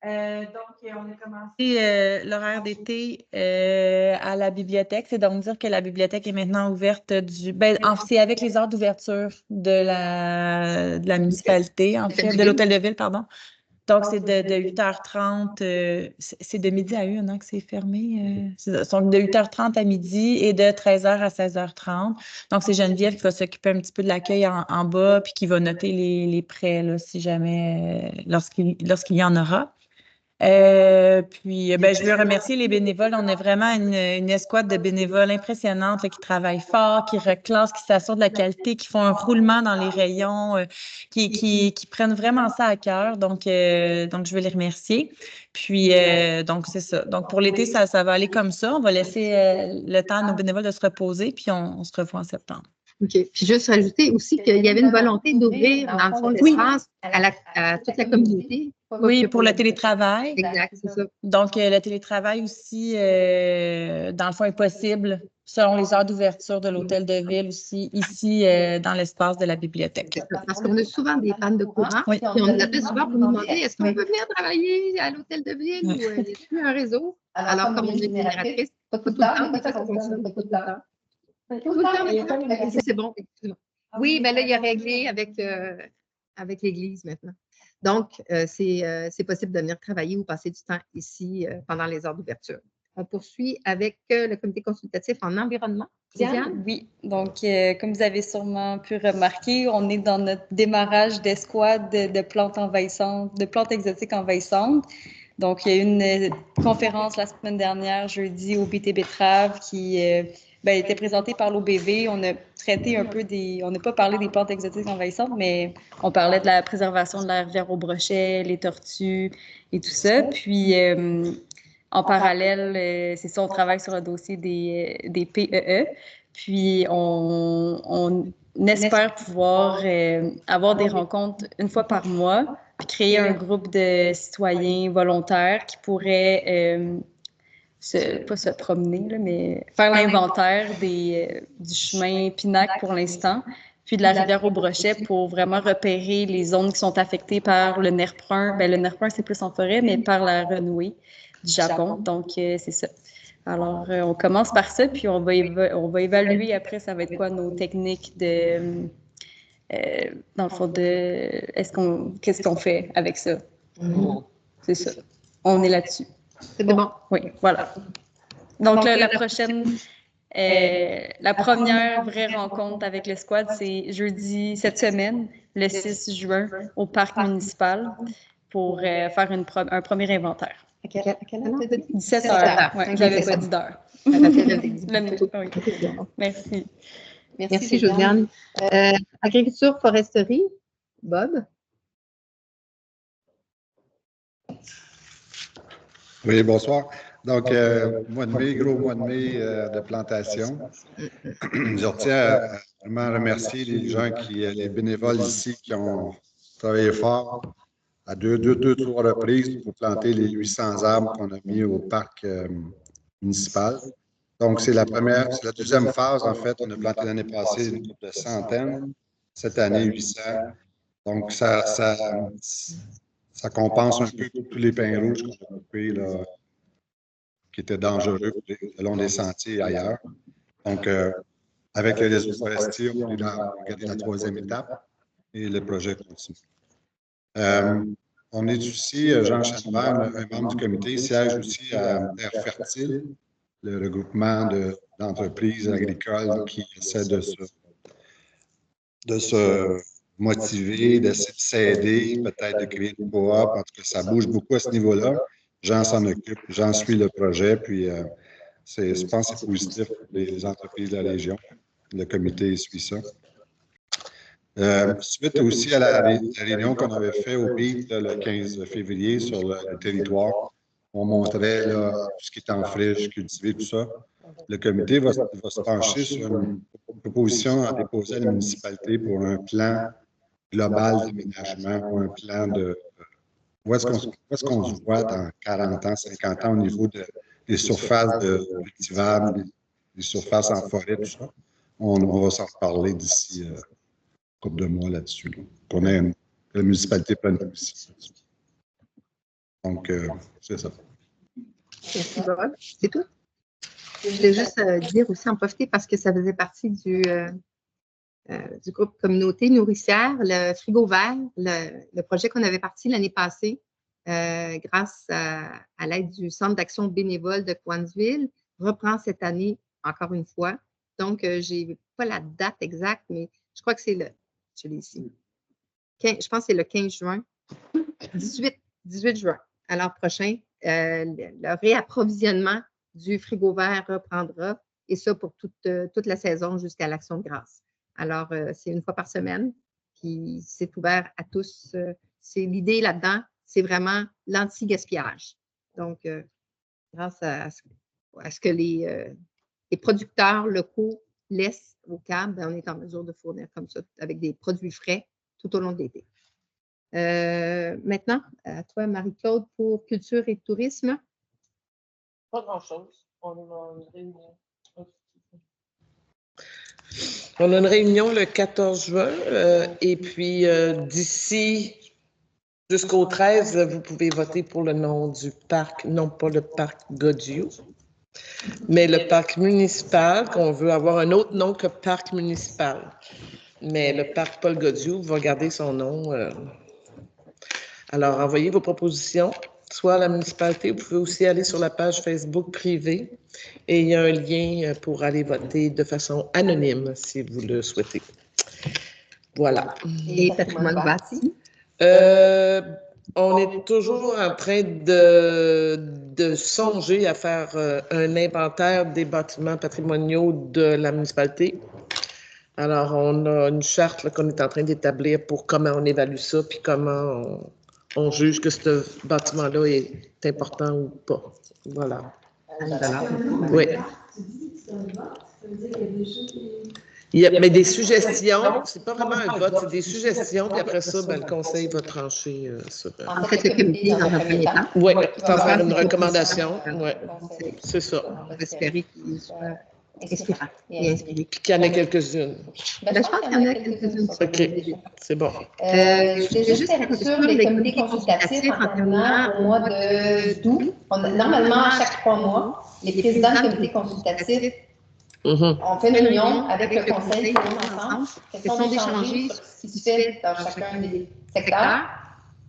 donc, on a commencé l'horaire d'été à la bibliothèque. C'est donc dire que la bibliothèque est maintenant ouverte c'est avec les heures d'ouverture de la municipalité, en fait, de l'hôtel de ville, pardon. Donc, c'est de 8h30, c'est de midi à 1 que c'est fermé. Donc, de 8h30 à midi et de 13h à 16h30. Donc, c'est Geneviève qui va s'occuper un petit peu de l'accueil en bas puis qui va noter les prêts, là, si jamais, lorsqu'il y en aura. Je veux remercier les bénévoles. On a vraiment une escouade de bénévoles impressionnante là, qui travaillent fort, qui reclassent, qui s'assurent de la qualité, qui font un roulement dans les rayons, qui prennent vraiment ça à cœur. Donc, je veux les remercier. Puis, donc, c'est ça. Donc, pour l'été, ça va aller comme ça. On va laisser le temps à nos bénévoles de se reposer, puis on se revoit en septembre. OK. Puis juste rajouter aussi qu'il y avait une volonté d'ouvrir, dans le fond, l'espace à toute la communauté. Oui, pour le télétravail. Exact, c'est ça. Donc, le télétravail aussi, dans le fond, est possible selon les heures d'ouverture de l'hôtel de ville aussi, ici, dans l'espace de la bibliothèque. Parce qu'on a souvent des pannes de courant. Oui. Puis on nous appelle souvent pour nous demander est-ce qu'on peut venir travailler à l'hôtel de ville ou y a-t-il un réseau? Alors, comme on est génératrice, pas tout le temps, des fois, ça fonctionne pas tout le temps. Tout le temps, c'est bon. Oui, bien là, il y a réglé avec l'Église maintenant. Donc, c'est possible de venir travailler ou passer du temps ici pendant les heures d'ouverture. On poursuit avec le comité consultatif en environnement. Diane? Oui, donc comme vous avez sûrement pu remarquer, on est dans notre démarrage d'escouade de plantes envahissantes, de plantes exotiques envahissantes. Donc, il y a eu une conférence la semaine dernière, jeudi, au BT Betrave, qui était présentée par l'OBV. On a traité un peu on n'a pas parlé des plantes exotiques envahissantes, mais on parlait de la préservation de la rivière au Brochet, les tortues et tout ça. Puis, en parallèle, c'est ça, on travaille sur le dossier des PEE. Puis, on espère pouvoir avoir des rencontres une fois par mois, puis créer un groupe de citoyens volontaires qui pourraient pas se promener, là, mais faire l'inventaire du chemin Pinac pour l'instant, puis de la rivière au Brochet pour vraiment repérer les zones qui sont affectées par le nerf brun. Le nerf brun, c'est plus en forêt, mais par la renouée du Japon. Donc, c'est ça. Alors, on commence par ça, puis on va évaluer après, ça va être quoi nos techniques de... dans le fond, qu'est-ce qu'on fait avec ça? C'est ça. On est là-dessus. C'est bon. Oui, voilà. Donc, la prochaine, la première vraie rencontre avec le squad, c'est jeudi cette semaine, le 6 juin, au parc municipal, pour faire un premier inventaire. À quelle heure? 17 heures. Oui, j'avais pas dit d'heure. Merci. Merci, Josiane. Agriculture, foresterie, Bob? Oui, bonsoir. Donc, mois de mai, gros mois de mai de plantation. Je retiens à vraiment remercier les gens les bénévoles ici qui ont travaillé fort à deux, trois reprises pour planter les 800 arbres qu'on a mis au parc municipal. Donc, c'est la deuxième phase, en fait. On a planté l'année passée une couple de centaines. Cette année, 800. Donc, ça compense un peu tous les pins rouges qu'on a coupés, là, qui étaient dangereux le long des sentiers et ailleurs. Donc, avec le réseau forestier, on est dans la troisième étape et le projet continue. On est aussi, Jean Chalbert, un membre du comité, siège aussi à Terre Fertile, le regroupement d'entreprises agricoles qui essaient de se motiver, d'essayer de s'aider, peut-être de créer une coop. En tout cas, ça bouge beaucoup à ce niveau-là. Jean s'en occupe, Jean suit le projet, puis je pense que c'est positif pour les entreprises de la région. Le comité suit ça. Suite aussi à la réunion qu'on avait faite au BIT le 15 février sur le territoire, on montrait là, tout ce qui est en friche, cultivé, tout ça. Le comité va se pencher sur une proposition à déposer à la municipalité pour un plan global d'aménagement, ou un plan de où est-ce qu'on se voit dans 40 ans, 50 ans au niveau des surfaces cultivables, des surfaces en forêt, tout ça. On va s'en reparler d'ici une couple de mois là-dessus. Là, qu'on ait la municipalité pleine de position. Donc, c'est ça. Merci, Bob. C'est tout? Je voulais juste dire aussi, en profiter, parce que ça faisait partie du groupe Communauté nourricière, le frigo vert, le projet qu'on avait parti l'année passée, grâce à l'aide du Centre d'action bénévole de Cowansville, reprend cette année encore une fois. Donc, je n'ai pas la date exacte, mais je crois que c'est je l'ai ici. Je pense que c'est le 15 juin. 18 juin. Alors, prochain, le réapprovisionnement du frigo vert reprendra, et ça pour toute la saison jusqu'à l'Action de grâce. Alors, c'est une fois par semaine, puis c'est ouvert à tous. C'est l'idée là-dedans, c'est vraiment l'anti-gaspillage. Donc, grâce à ce que les producteurs locaux laissent au câble, on est en mesure de fournir comme ça, avec des produits frais tout au long de l'été. Maintenant, à toi, Marie-Claude, pour culture et tourisme. Pas grand-chose. On a une réunion. On a une réunion le 14 juin et puis d'ici jusqu'au 13, vous pouvez voter pour le nom du parc, non pas le parc Godiou, mais le parc municipal, qu'on veut avoir un autre nom que parc municipal. Mais le parc Paul Godiou va garder son nom. Alors, envoyez vos propositions, soit à la municipalité, vous pouvez aussi aller sur la page Facebook privée et il y a un lien pour aller voter de façon anonyme si vous le souhaitez. Voilà. Et patrimoine bâti? On est toujours en train de songer à faire un inventaire des bâtiments patrimoniaux de la municipalité. Alors, on a une charte là, qu'on est en train d'établir pour comment on évalue ça, puis comment on juge que ce bâtiment-là est important ou pas. Voilà. Oui. Mais des suggestions, c'est pas vraiment un vote, c'est des suggestions, puis après ça, ben, le conseil va trancher sur. En fait, le comité, dans un premier temps. Oui, faire une recommandation. Oui, c'est ça. On va espérer qu'il soit inspirant et inspiré. Puis qu'il y en ait quelques-unes. Je pense qu'il y en a quelques-unes. OK, c'est bon. Je vais juste faire sur les comités consultatifs en terminant au mois d'août. Normalement, chaque 3 mois, les présidents de comités consultatifs on fait une réunion avec le conseil tout le monde ensemble, question d'échanger sur ce qui se fait dans chacun des secteurs.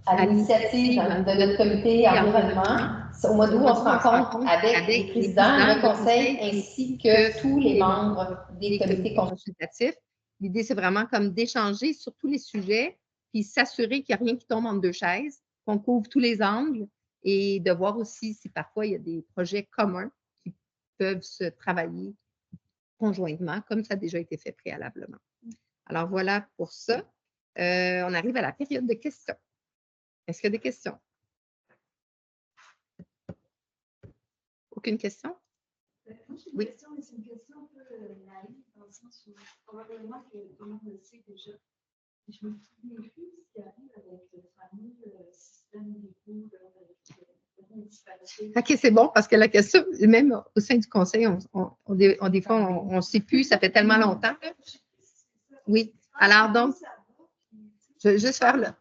À l'initiative de notre comité environnement, au mois d'août, on se rencontre avec les présidents, le conseil, ainsi que tous les membres des comités consultatifs. L'idée, c'est vraiment comme d'échanger sur tous les sujets, puis s'assurer qu'il n'y a rien qui tombe entre deux chaises, qu'on couvre tous les angles et de voir aussi si parfois il y a des projets communs qui peuvent se travailler conjointement, comme ça a déjà été fait préalablement. Alors, voilà pour ça. On arrive à la période de questions. Est-ce qu'il y a des questions? Aucune question? Oui. Question, mais c'est une question un peu naïve, dans le sens où probablement que tout le monde le sait déjà. Je me souviens plus ce qui arrive avec le fameux système d'écoute de la municipalité. OK, c'est bon, parce que la question, même au sein du conseil, des fois, on ne sait plus, ça fait tellement longtemps. Oui. Alors, donc, je vais juste faire là.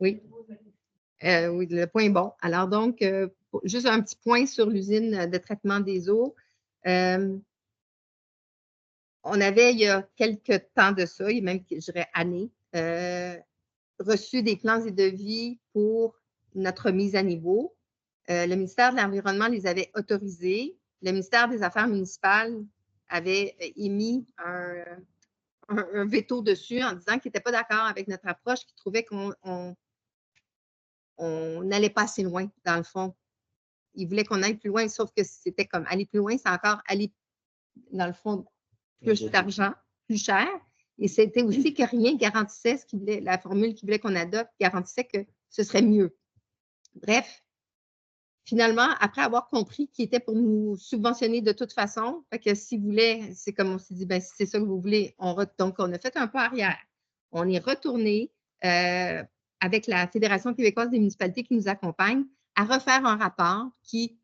Oui. Oui, le point est bon. Alors, donc, juste un petit point sur l'usine de traitement des eaux. On avait, il y a quelques temps de ça, il y a même, je dirais, années, reçu des plans et devis pour notre mise à niveau. Le ministère de l'Environnement les avait autorisés. Le ministère des Affaires municipales avait émis un veto dessus en disant qu'il n'était pas d'accord avec notre approche, qu'il trouvait qu'on n'allait pas assez loin, dans le fond. Il voulait qu'on aille plus loin, sauf que c'était comme aller plus loin, c'est encore aller, dans le fond, plus d'argent, plus cher. Et c'était aussi que rien garantissait ce qu'il voulait, la formule qu'il voulait qu'on adopte garantissait que ce serait mieux. Bref, finalement, après avoir compris qu'il était pour nous subventionner de toute façon, fait que s'il voulait, c'est comme on s'est dit, ben, si c'est ça que vous voulez, donc on a fait un pas arrière. On est retourné avec la Fédération québécoise des municipalités qui nous accompagne à refaire un rapport qui,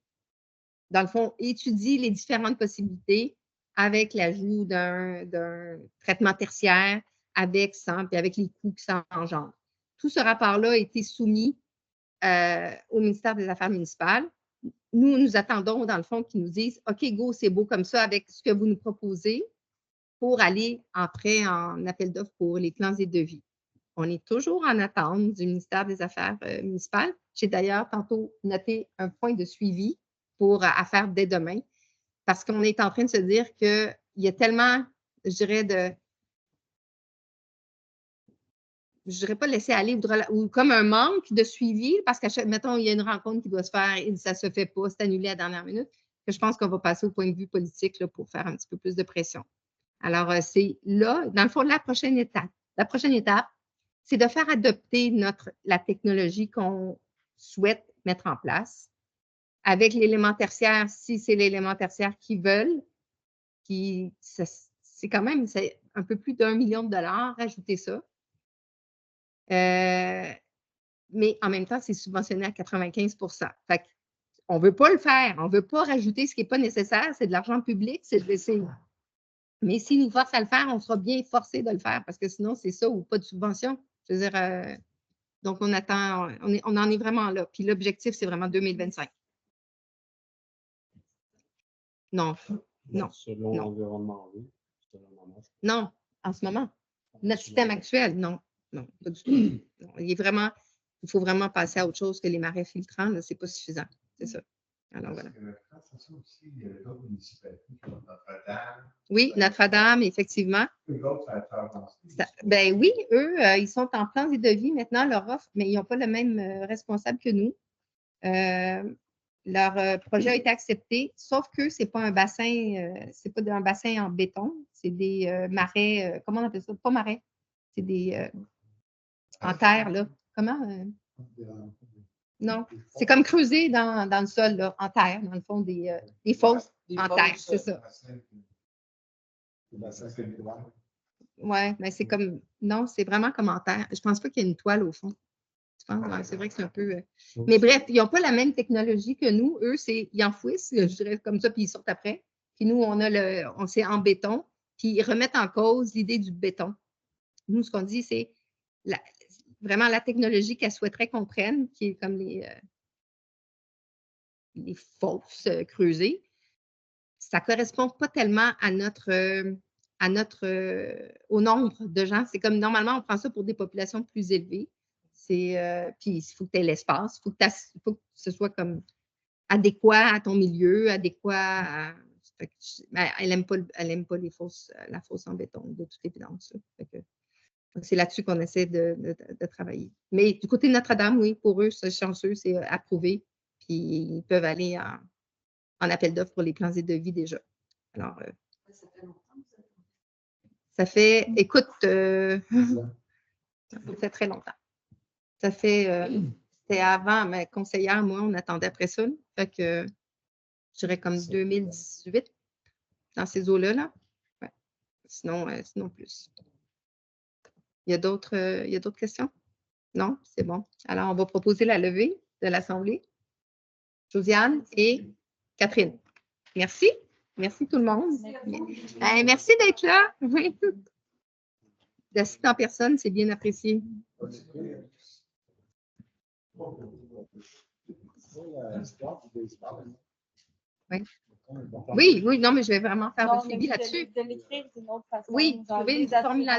dans le fond, étudie les différentes possibilités avec l'ajout d'un traitement tertiaire, avec, sans, puis avec les coûts que ça engendre. Tout ce rapport-là a été soumis au ministère des Affaires municipales. Nous attendons, dans le fond, qu'ils nous disent « OK, go, c'est beau comme ça avec ce que vous nous proposez pour aller après en appel d'offres pour les plans et devis. » On est toujours en attente du ministère des Affaires municipales. J'ai d'ailleurs tantôt noté un point de suivi à faire dès demain parce qu'on est en train de se dire qu'il y a tellement, je dirais, je ne dirais pas laisser aller ou comme un manque de suivi parce que, mettons, il y a une rencontre qui doit se faire et ça ne se fait pas, c'est annulé à la dernière minute, que je pense qu'on va passer au point de vue politique là, pour faire un petit peu plus de pression. Alors, c'est là, dans le fond, la prochaine étape. La prochaine étape, c'est de faire adopter la technologie qu'on souhaite mettre en place avec l'élément tertiaire, si c'est l'élément tertiaire qu'ils veulent, c'est quand même un peu plus d'1 million de dollars, rajouter ça. Mais en même temps, c'est subventionné à 95 %. Fait qu'on ne veut pas le faire, on ne veut pas rajouter ce qui n'est pas nécessaire, c'est de l'argent public, mais s'ils nous forcent à le faire, on sera bien forcé de le faire parce que sinon, c'est ça ou pas de subvention. Je veux dire, donc on attend, on en est vraiment là. Puis l'objectif, c'est vraiment 2025. Non, non. Selon l'environnement, oui. Non, en ce moment. Notre système actuel, non. Non, pas du tout. Non, il faut vraiment passer à autre chose que les marais filtrants, ce n'est pas suffisant. C'est ça. Alors, voilà. C'est aussi d'autres municipalités comme Notre-Dame. Oui, Notre-Dame, effectivement. Eux autres, ça a fait avancer. Ben oui, eux, ils sont en plan de vie maintenant, leur offre, mais ils n'ont pas le même responsable que nous. Leur projet a été accepté, sauf que ce n'est pas un bassin, c'est pas un bassin en béton, c'est des marais, comment on appelle ça? Pas marais, c'est des en terre, là. Comment? Non, c'est comme creuser dans le sol, là, en terre, dans le fond, des fosses en terre, c'est ça. Oui, mais c'est comme, non, c'est vraiment comme en terre. Je ne pense pas qu'il y ait une toile au fond. Je pense, ouais, c'est vrai que c'est un peu. Mais bref, ils n'ont pas la même technologie que nous. Eux, ils enfouissent, je dirais comme ça, puis ils sortent après. Puis nous, on c'est en béton, puis ils remettent en cause l'idée du béton. Nous, ce qu'on dit, c'est vraiment la technologie qu'elle souhaiterait qu'on prenne, qui est comme les fosses creusées. Ça ne correspond pas tellement au nombre de gens. C'est comme normalement, on prend ça pour des populations plus élevées. Puis il faut que tu aies l'espace, il faut que ce soit comme adéquat à ton milieu, adéquat à. Elle n'aime pas la fosse en béton, de toute évidence. C'est là-dessus qu'on essaie de travailler. Mais du côté de Notre-Dame, oui, pour eux, c'est chanceux, c'est approuvé. Puis ils peuvent aller en appel d'offres pour les plans de vie déjà. Alors, ça fait, écoute, ça fait très longtemps. Ça fait, c'était avant, ma conseillère, moi, on attendait après ça. Fait que, je dirais comme 2018, dans ces eaux-là. Là. Ouais. Sinon plus. Il y a d'autres questions? Non? C'est bon. Alors, on va proposer la levée de l'Assemblée. Josiane et Catherine. Merci. Merci tout le monde. Merci d'être là. Oui. D'assister en personne, c'est bien apprécié. Oui, non, mais je vais vraiment faire le suivi là-dessus. De l'écrire d'une autre façon. Oui, trouver une formulation.